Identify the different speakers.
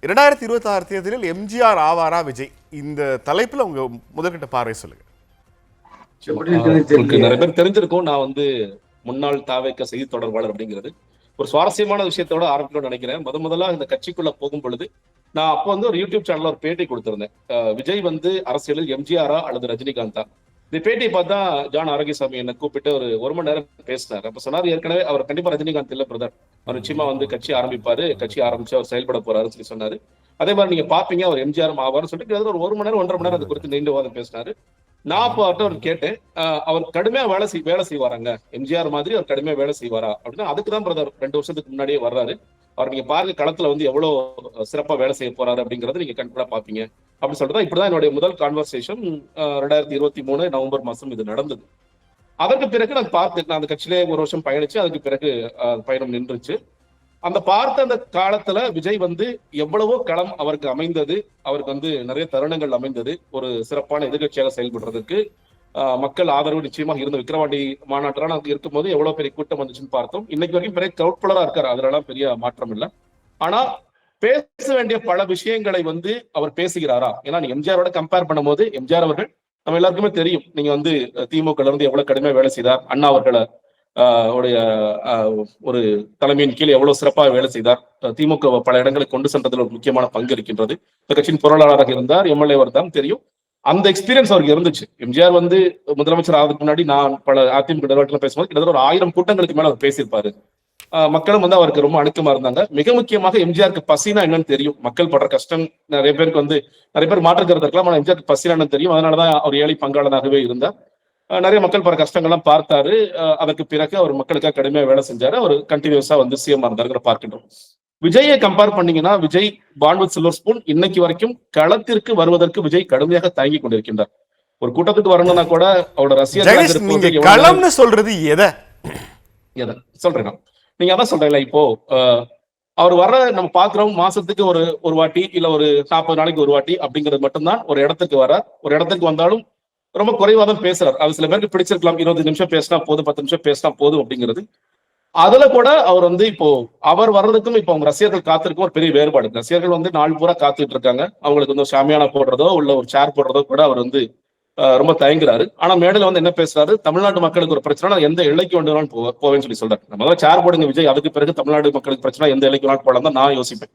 Speaker 1: 2026 தேர்தலில் எம்ஜிஆர் ஆவாரா விஜய், இந்த தலைப்புல உங்க முதற்கட்ட பார்வை சொல்லுங்க.
Speaker 2: உங்களுக்கு நிறைய பேர் தெரிஞ்சிருக்கும், நான் முன்னாள் தாவேக செய்தி தொடர்பாளர் அப்படிங்கிறது ஒரு சுவாரஸ்யமான விஷயத்தோட ஆரம்பிக்கணும்னு நினைக்கிறேன். முதல்ல இந்த கட்சிக்குள்ள போகும் பொழுது நான் அப்போ ஒரு யூடியூப் சேனல்ல ஒரு பேட்டி கொடுத்திருந்தேன். விஜய் அரசியலில் எம்ஜிஆரா அல்லது ரஜினிகாந்தா. இந்த பேட்டியை பார்த்தா ஜான் ஆரோக்கியசாமி என்னை கூப்பிட்டு ஒரு மணி நேரம் பேசினார். அப்ப சொன்னார், ஏற்கனவே அவர் கண்டிப்பா ரஜினிகாந்த் இல்ல பிரதர், அவர் நிச்சயமா கட்சி ஆரம்பிப்பாரு, கட்சி ஆரம்பிச்சு அவர் செயல்பட போறாருன்னு சொல்லி சொன்னாரு. அதே மாதிரி நீங்க பாப்பீங்க அவர் எம்ஜிஆர் ஆவார்னு சொல்லிட்டு ஒரு மணி நேரம் 1.5 மணி நேரம் அது குறித்து நீண்ட வாதம் பேசினாரு. நான் அப்போ அவர்கிட்ட அவர் கேட்டேன், அவர் கடுமையா வேலை செய்வாராங்க, எம்ஜிஆர் மாதிரி அவர் கடுமையா வேலை செய்வாரா அப்படின்னா, அதுக்குதான் பிரதர் 2 வருஷத்துக்கு முன்னாடியே வர்றாரு. அவர் நீங்க பாருங்க களத்துல எவ்வளவு சிறப்பா வேலை செய்ய போறாரு அப்படிங்கறத நீங்க கண்டிப்பா பாப்பீங்க அப்படின்னு சொல்லிட்டு இப்படிதான் என்னுடைய முதல் கான்வர்சேஷன் 2023 நவம்பர் மாசம் இது நடந்தது. அதற்கு பிறகு நான் அந்த கட்சியிலே 1 வருஷம் பயணிச்சு, அதுக்கு பிறகு பயணம் நின்றுச்சு. அந்த காலத்துல விஜய் எவ்வளவோ களம் அவருக்கு அமைந்தது, அவருக்கு நிறைய தருணங்கள் அமைந்தது. ஒரு சிறப்பான எதிர்கட்சியாக செயல்படுறதுக்கு மக்கள் ஆதரவு நிச்சயமாக இருந்த விக்கிரவாண்டி மாநாட்டில் நாங்கள் இருக்கும்போது எவ்வளவு பெரிய கூட்டம் வந்துச்சுன்னு பார்த்தோம். இன்னைக்கு வரைக்கும் பெரிய கிரௌட்ஃபுல்லரா இருக்காரு, அதெல்லாம் பெரிய மாற்றம் இல்லை. ஆனா பேச வேண்டிய பல விஷயங்களை அவர் பேசுகிறாரா? ஏன்னா நீங்க எம்ஜிஆரோட கம்பேர் பண்ணும்போது எம்ஜிஆர் அவர்கள் நம்ம எல்லாருக்குமே தெரியும், நீங்க திமுக இருந்து எவ்வளவு கடுமையா வேலை செய்தார், அண்ணா அவர்களை உடைய ஒரு தலைமையின் கீழ் எவ்வளவு சிறப்பாக வேலை செய்தார், திமுக பல இடங்களை கொண்டு சென்றதில் ஒரு முக்கியமான பங்கு இருக்கின்றது. இந்த கட்சியின் பொருளாளராக இருந்தார், எம்எல்ஏ தான் தெரியும். அந்த எக்ஸ்பீரியன்ஸ் அவருக்கு இருந்துச்சு. எம்ஜிஆர் முதலமைச்சர் ஆகிறதுக்கு முன்னாடி நான் பல அதிமுக நிர்வாகத்தில் பேசும்போது கிட்டத்தட்ட ஒரு 1000 கூட்டங்களுக்கு மேல அவர் பேசியிருப்பாரு. மக்களும் அவருக்கு ரொம்ப அணுக்கமா இருந்தாங்க. மிக முக்கியமாக எம்ஜிஆருக்கு பசினா என்னன்னு தெரியும், மக்கள் படுற கஷ்டம். நிறைய பேருக்கு நிறைய பேர் மாற்றுக்கிறது இருக்கலாம், ஆனால் எம்ஜிஆருக்கு பசினா என்னன்னு தெரியும். அதனாலதான் அவர் ஏழை பங்காளனாகவே இருந்தார். நிறைய மக்கள் படுற கஷ்டங்கள்லாம் பார்த்தாரு. அதற்கு பிறகு அவர் மக்களுக்காக கடுமையா வேலை செஞ்சாரு. அவர் கண்டினியூஸா சிஎம் இருந்தாரு பார்க்கின்றோம். விஜயை கம்பேர் பண்ணீங்கன்னா, விஜய் பான்வித் சில்வர் ஸ்பூன் இன்னைக்கு வரைக்கும் களத்திற்கு வருவதற்கு விஜய் கடுமையாக தயங்கி கொண்டிருக்கின்றார். ஒரு கூட்டத்துக்கு வரணும்னா கூட அவரோட ரசிகர்கள்
Speaker 1: சொல்றது எதை
Speaker 2: சொல்றேன், நீங்க அதான் சொல்றீங்களா, இப்போ அவர் வர்ற நம்ம பாக்குறோம், மாசத்துக்கு ஒரு வாட்டி இல்ல ஒரு 40 நாளைக்கு ஒரு வாட்டி அப்படிங்கிறது மட்டும்தான் ஒரு இடத்துக்கு வர. ஒரு இடத்துக்கு வந்தாலும் ரொம்ப குறைவா தான் பேசுறாரு. அது சில பேருக்கு பிடிச்சிருக்கலாம், 20 நிமிஷம் பேசினா போதும், 10 நிமிஷம் பேசினா போதும் அப்படிங்கிறது. அதுல கூட அவர் இப்போ அவர் வர்றதுக்கும் இப்போ அவங்க ரசிகர்கள் காத்திருக்கும் ஒரு பெரிய வேறுபாடு. ரசிகர்கள் நாள் பூரா காத்துட்டு இருக்காங்க. அவங்களுக்கு சாமியானா போடுறதோ உள்ள ஒரு சேர் போடுறதோ கூட அவர் ரொம்ப தயங்குறாரு. ஆனா மேடையில என்ன பேசுறாரு, தமிழ்நாட்டு மக்களுக்கு ஒரு பிரச்சனை, எந்த எல்லைக்கு வேண்டுமாலும் போவேன்னு சொல்லி சொல்றாரு. நம்ம சேர் போடுங்க விஜய், அதுக்கு பிறகு தமிழ்நாடு மக்களுக்கு பிரச்சனை எந்த எல்லைக்கு வேணாலும் போடலாம் தான் நான் யோசிப்பேன்.